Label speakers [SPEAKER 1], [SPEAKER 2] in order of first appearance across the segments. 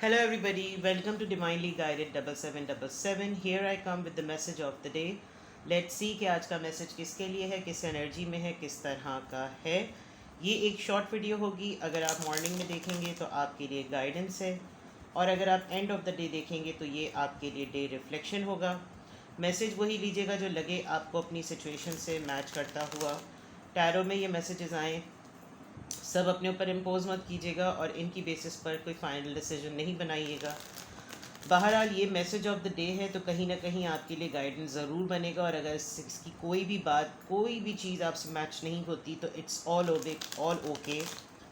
[SPEAKER 1] Hello, everybody. Welcome to Divinely Guided 7777. Here I come with the message of the day. Let's see कि आज का message किसके लिए है, किस एनर्जी में है, किस तरह का है. ये एक शॉर्ट वीडियो होगी. अगर आप मॉर्निंग में देखेंगे तो आपके लिए गाइडेंस है, और अगर आप एंड ऑफ द डे देखेंगे तो ये आपके लिए डे रिफ्लेक्शन होगा. मैसेज वही लीजिएगा जो लगे आपको अपनी सिचुएशन से मैच करता हुआ. टैरो में ये मैसेजेस आएँ, सब अपने ऊपर इम्पोज मत कीजिएगा और इनकी बेसिस पर कोई फाइनल डिसीजन नहीं बनाइएगा. बहरहाल ये मैसेज ऑफ द डे है, तो कहीं ना कहीं आपके लिए गाइडेंस ज़रूर बनेगा. और अगर इसकी कोई भी बात, कोई भी चीज़ आपसे मैच नहीं होती तो इट्स ऑल ओके,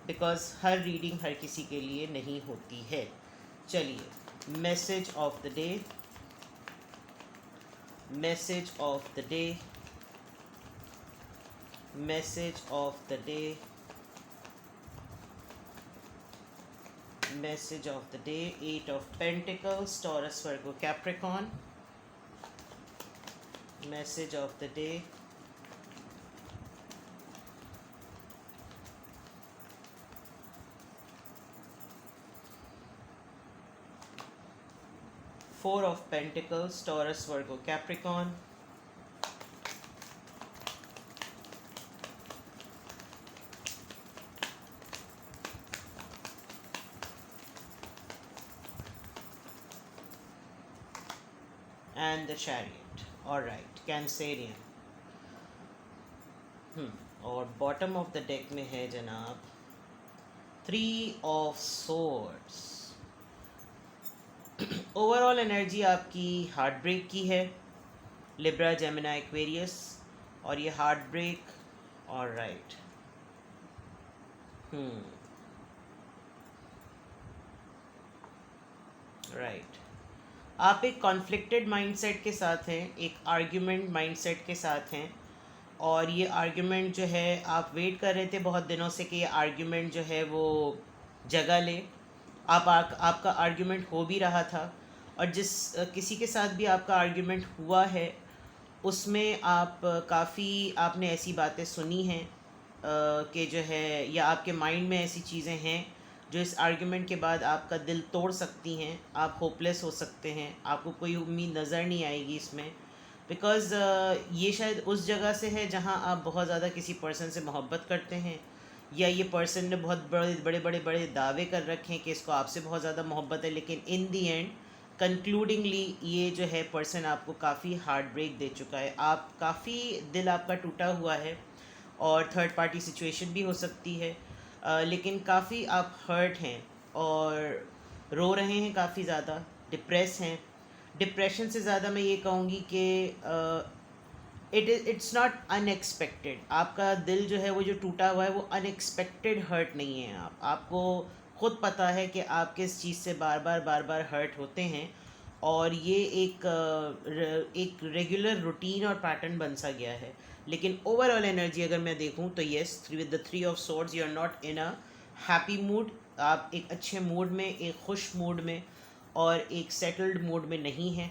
[SPEAKER 1] बिकॉज हर रीडिंग हर किसी के लिए नहीं होती है. चलिए, message of the day, message of the day, message of the day, message of the day. 8 of Pentacles, Taurus, Virgo, Capricorn. Message of the day. Four of Pentacles, Taurus, Virgo, Capricorn. And the Chariot. Alright, Cancerian. और bottom of the deck में है जनाब 3 of Swords. Overall energy आपकी heart break की है, Libra, Gemini, Aquarius. और ये heart break, alright. Right. आप एक कॉन्फ्लिक्टेड माइंडसेट के साथ हैं, एक आर्ग्यूमेंट माइंडसेट के साथ हैं. और ये आर्ग्यूमेंट जो है, आप वेट कर रहे थे बहुत दिनों से कि ये आर्ग्यूमेंट जो है वो जगह ले. आपका आर्ग्यूमेंट हो भी रहा था, और जिस किसी के साथ भी आपका आर्ग्यूमेंट हुआ है उसमें आप काफ़ी आपने ऐसी बातें सुनी हैं कि जो है, या आपके माइंड में ऐसी चीज़ें हैं जो इस आर्ग्यूमेंट के बाद आपका दिल तोड़ सकती हैं. आप होपलेस हो सकते हैं, आपको कोई उम्मीद नज़र नहीं आएगी इसमें. बिकॉज़ ये शायद उस जगह से है जहाँ आप बहुत ज़्यादा किसी पर्सन से मोहब्बत करते हैं, या ये पर्सन ने बहुत बड़े बड़े बड़े बड़े दावे कर रखे हैं कि इसको आपसे बहुत ज़्यादा मोहब्बत है, लेकिन इन दी एंड कंक्लूडिंगली ये जो है पर्सन आपको काफ़ी हार्ट ब्रेक दे चुका है. आप काफ़ी दिल आपका टूटा हुआ है, और थर्ड पार्टी सिचुएशन भी हो सकती है. लेकिन काफ़ी आप हर्ट हैं और रो रहे हैं, काफ़ी ज़्यादा डिप्रेस हैं. डिप्रेशन से ज़्यादा मैं ये कहूँगी कि इट्स नॉट अनएक्सपेक्टेड. आपका दिल जो है वो जो टूटा हुआ है वो अनएक्सपेक्टेड हर्ट नहीं है. आपको खुद पता है कि आप किस चीज़ से बार बार हर्ट होते हैं, और ये एक रेगुलर रूटीन और पैटर्न बन सा गया है. लेकिन ओवरऑल एनर्जी अगर मैं देखूं तो yes, with the 3 of swords you are not in a happy mood. आप एक अच्छे मूड में, एक खुश मूड में और एक सेटल्ड मूड में नहीं हैं.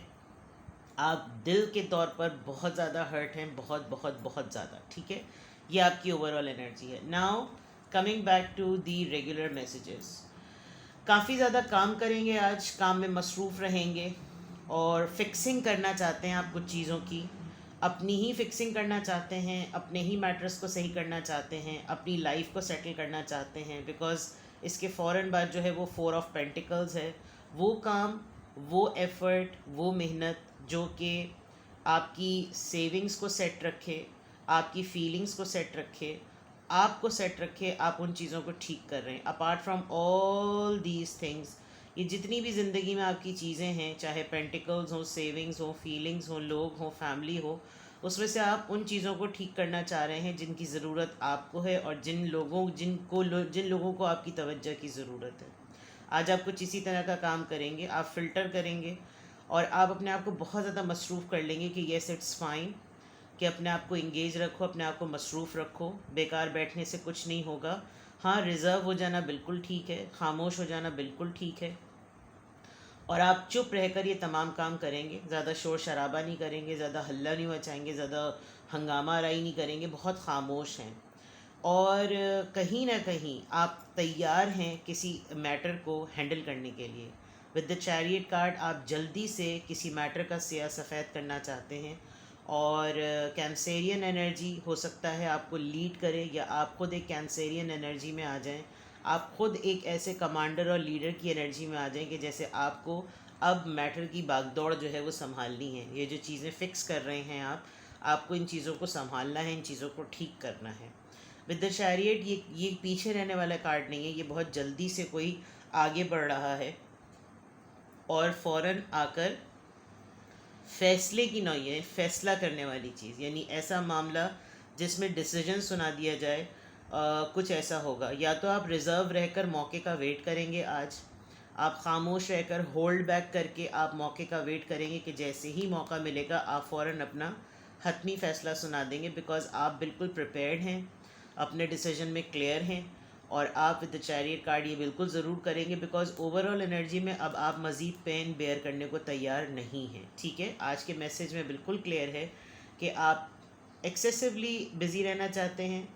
[SPEAKER 1] आप दिल के तौर पर बहुत ज़्यादा हर्ट हैं, बहुत बहुत बहुत ज़्यादा. ठीक है, ये आपकी ओवरऑल एनर्जी है. Now coming back to the regular messages. काफ़ी ज़्यादा काम करेंगे आज, काम में मसरूफ़ रहेंगे, और फिक्सिंग करना चाहते हैं आप कुछ चीज़ों की. अपनी ही फिक्सिंग करना चाहते हैं, अपने ही मैटर्स को सही करना चाहते हैं, अपनी लाइफ को सेटल करना चाहते हैं. बिकॉज़ इसके फ़ौरन बाद जो है वो 4 ऑफ पेंटिकल्स है. वो काम, वो एफ़र्ट, वो मेहनत जो कि आपकी सेविंग्स को सेट रखे, आपकी फीलिंग्स को सेट रखे, आपको सेट रखे, आप उन चीज़ों को ठीक कर रहे हैं. Apart from all these things, ये जितनी भी ज़िंदगी में आपकी चीज़ें हैं, चाहे पेंटिकल्स हो, सेविंग्स हो, फीलिंग्स हो, लोग हो, फैमिली हो, उसमें से आप उन चीज़ों को ठीक करना चाह रहे हैं जिनकी ज़रूरत आपको है, और जिन लोगों को आपकी तवज्जो की ज़रूरत है. आज आप कुछ इसी तरह का काम करेंगे. आप फ़िल्टर करेंगे और आप अपने आप को बहुत ज़्यादा मसरूफ़ कर लेंगे कि येस इट्स फ़ाइन, कि अपने आप को इंगेज रखो, अपने आप को मसरूफ़ रखो. बेकार बैठने से कुछ नहीं होगा. हाँ, रिज़र्व हो जाना बिल्कुल ठीक है, खामोश हो जाना बिल्कुल ठीक है, और आप चुप रहकर ये तमाम काम करेंगे. ज़्यादा शोर शराबा नहीं करेंगे, ज़्यादा हल्ला नहीं मचाएंगे, ज़्यादा हंगामा आराई नहीं करेंगे, बहुत खामोश हैं. और कहीं ना कहीं आप तैयार हैं किसी मैटर को हैंडल करने के लिए। विद द चैरियट कार्ड आप जल्दी से किसी मैटर का सिया सफ़ेद करना चाहते हैं, और कैंसेरियन एनर्जी हो सकता है आपको लीड करे, या आप खुद एक कैंसेरियन एनर्जी में आ जाएं। आप खुद एक ऐसे कमांडर और लीडर की एनर्जी में आ जाएं कि जैसे आपको अब मैटर की भागदौड़ जो है वो संभालनी है। ये जो चीज़ें फ़िक्स कर रहे हैं आपको इन चीज़ों को संभालना है, इन चीज़ों को ठीक करना है। विद द चैरियट ये पीछे रहने वाला कार्ड नहीं है, ये बहुत जल्दी से कोई आगे बढ़ रहा है और फ़ौरन आकर फैसले की नौई है, फैसला करने वाली चीज़, यानी ऐसा मामला जिसमें डिसीजन सुना दिया जाए। कुछ ऐसा होगा, या तो आप रिज़र्व रहकर मौके का वेट करेंगे, आज आप खामोश रहकर होल्ड बैक करके आप मौके का वेट करेंगे कि जैसे ही मौका मिलेगा आप फ़ौरन अपना हतमी फ़ैसला सुना देंगे, बिकॉज़ आप बिल्कुल प्रिपेयर्ड हैं, अपने डिसीजन में क्लियर हैं, और आप विद द चैरियट कार्ड ये बिल्कुल ज़रूर करेंगे, बिकॉज़ ओवरऑल एनर्जी में अब आप मज़ीद पेन बेयर करने को तैयार नहीं हैं। ठीक है, आज के मैसेज में बिल्कुल क्लियर है कि आप एक्सेसिवली बिज़ी रहना चाहते हैं,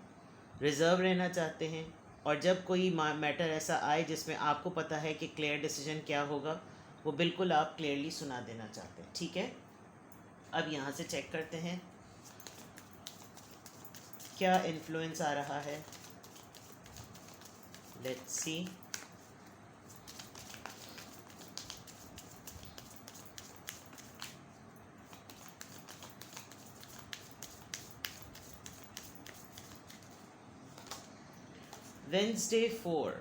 [SPEAKER 1] रिज़र्व रहना चाहते हैं, और जब कोई मैटर ऐसा आए जिसमें आपको पता है कि क्लियर डिसीजन क्या होगा, वो बिल्कुल आप क्लियरली सुना देना चाहते हैं। ठीक है, अब यहाँ से चेक करते हैं क्या इन्फ्लुएंस आ रहा है। Let's see. Wednesday 4.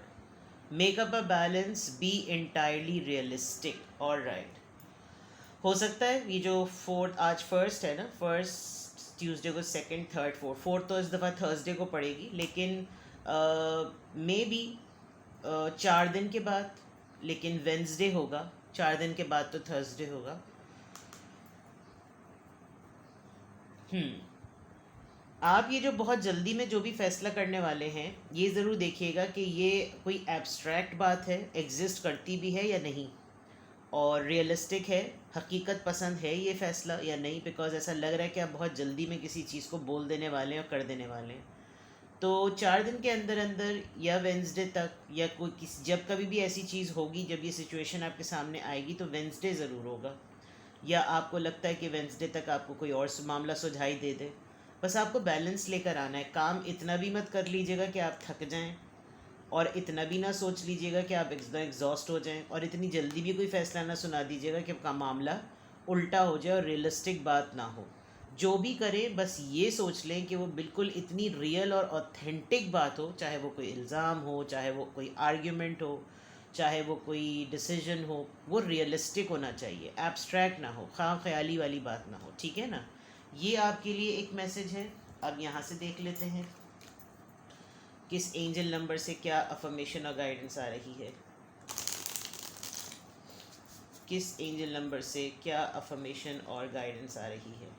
[SPEAKER 1] Make up a balance, be entirely realistic. Alright. हो सकता है ये जो फोर्थ, आज फर्स्ट है ना, फर्स्ट ट्यूसडे को सेकंड, थर्ड, फोर्थ तो इस दफ़ा थर्सडे को पड़ेगी, लेकिन मे बी 4 दिन के बाद, लेकिन वेंसडे होगा, 4 दिन के बाद तो थर्सडे होगा। आप ये जो बहुत जल्दी में जो भी फैसला करने वाले हैं, ये ज़रूर देखिएगा कि ये कोई एब्स्ट्रैक्ट बात है, एग्जिस्ट करती भी है या नहीं, और रियलिस्टिक है, हकीकत पसंद है ये फ़ैसला या नहीं, बिकॉज़ ऐसा लग रहा है कि आप बहुत जल्दी में किसी चीज़ को बोल देने वाले हैं और कर देने वाले हैं। तो 4 दिन के अंदर अंदर या वेंसडे तक, या कोई किसी, जब कभी भी ऐसी चीज़ होगी, जब ये सिचुएशन आपके सामने आएगी, तो वेंसडे ज़रूर होगा, या आपको लगता है कि वेंसडे तक आपको कोई और मामला सुझाई दे दे। बस आपको बैलेंस लेकर आना है। काम इतना भी मत कर लीजिएगा कि आप थक जाएं, और इतना भी ना सोच लीजिएगा कि आप एकदम एग्जॉस्ट हो जाएं, और इतनी जल्दी भी कोई फ़ैसला ना सुना दीजिएगा कि आपका मामला उल्टा हो जाए और रियलिस्टिक बात ना हो। जो भी करें बस ये सोच लें कि वो बिल्कुल इतनी रियल और ऑथेंटिक बात हो, चाहे वो कोई इल्ज़ाम हो, चाहे वो कोई आर्ग्यूमेंट हो, चाहे वो कोई डिसीजन हो, वो रियलिस्टिक होना चाहिए, एब्स्ट्रैक्ट ना हो, ख्याली वाली बात ना हो। ठीक है ना, ये आपके लिए एक मैसेज है। अब यहाँ से देख लेते हैं किस एंजल नंबर से क्या अफर्मेशन और गाइडेंस आ रही है। किस एंजल नंबर से क्या अफर्मेशन और गाइडेंस आ रही है।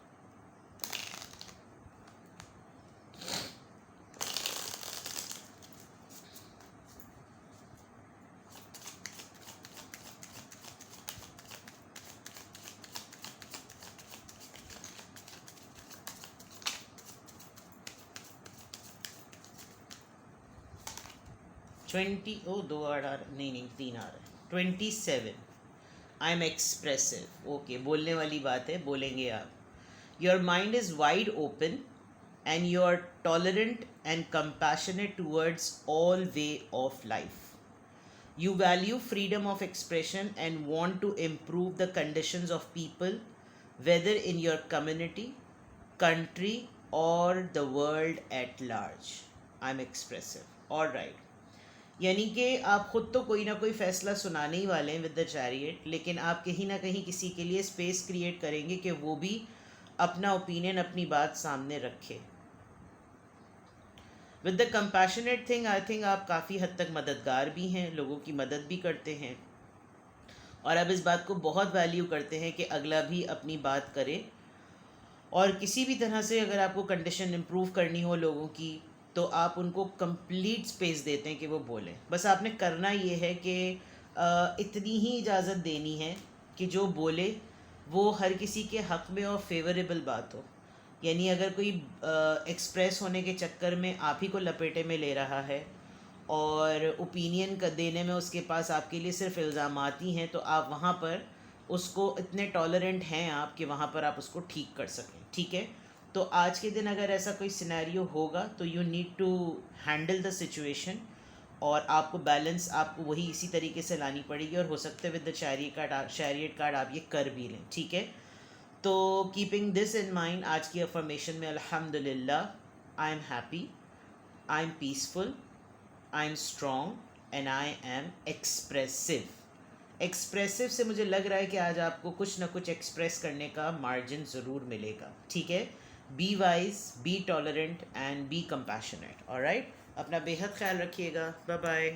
[SPEAKER 1] दो आ रहा, नहीं 3 आ रहा है। 27, आई एम एक्सप्रेसिव। ओके, बोलने वाली बात है, बोलेंगे आप। Your mind is wide open and you are tolerant and compassionate towards all way of life. You value freedom of expression and want to improve the conditions of people, whether in your community, country, or the world at large. I'm expressive. All right. यानी कि आप ख़ुद तो कोई ना कोई फ़ैसला सुनाने ही वाले हैं विद द चैरियट, लेकिन आप कहीं ना कहीं किसी के लिए स्पेस क्रिएट करेंगे कि वो भी अपना ओपिनियन, अपनी बात सामने रखे। With the compassionate thing, I think आप काफ़ी हद तक मददगार भी हैं, लोगों की मदद भी करते हैं, और अब इस बात को बहुत वैल्यू करते हैं कि अगला भी अपनी बात करे, और किसी भी तरह से अगर आपको कंडीशन इम्प्रूव करनी हो लोगों की, तो आप उनको कंप्लीट स्पेस देते हैं कि वो बोलें। बस आपने करना ये है कि इतनी ही इजाज़त देनी है कि जो बोले वो हर किसी के हक़ में और फेवरेबल बात हो। यानी अगर कोई एक्सप्रेस होने के चक्कर में आप ही को लपेटे में ले रहा है और ओपिनियन का देने में उसके पास आपके लिए सिर्फ इल्ज़ामात ही हैं, तो आप वहाँ पर उसको इतने टॉलरेंट हैं आप कि वहाँ पर आप उसको ठीक कर सकें, ठीक है। तो आज के दिन अगर ऐसा कोई सिनेरियो होगा तो you need to handle the situation, और आपको बैलेंस आपको वही इसी तरीके से लानी पड़ेगी, और हो सकता है विद द शैरियट कार्ड आप ये कर भी लें, ठीक है। तो कीपिंग दिस इन माइंड, आज की अफर्मेशन में अल्हम्दुलिल्लाह, I am happy, I am peaceful, I am strong and I am expressive. Expressive से मुझे लग रहा है कि आज आपको कुछ ना कुछ एक्सप्रेस करने का मार्जिन ज़रूर मिलेगा, ठीक है। Be wise, be tolerant and be compassionate, alright. अपना बेहद ख्याल रखिएगा, बाय बाय।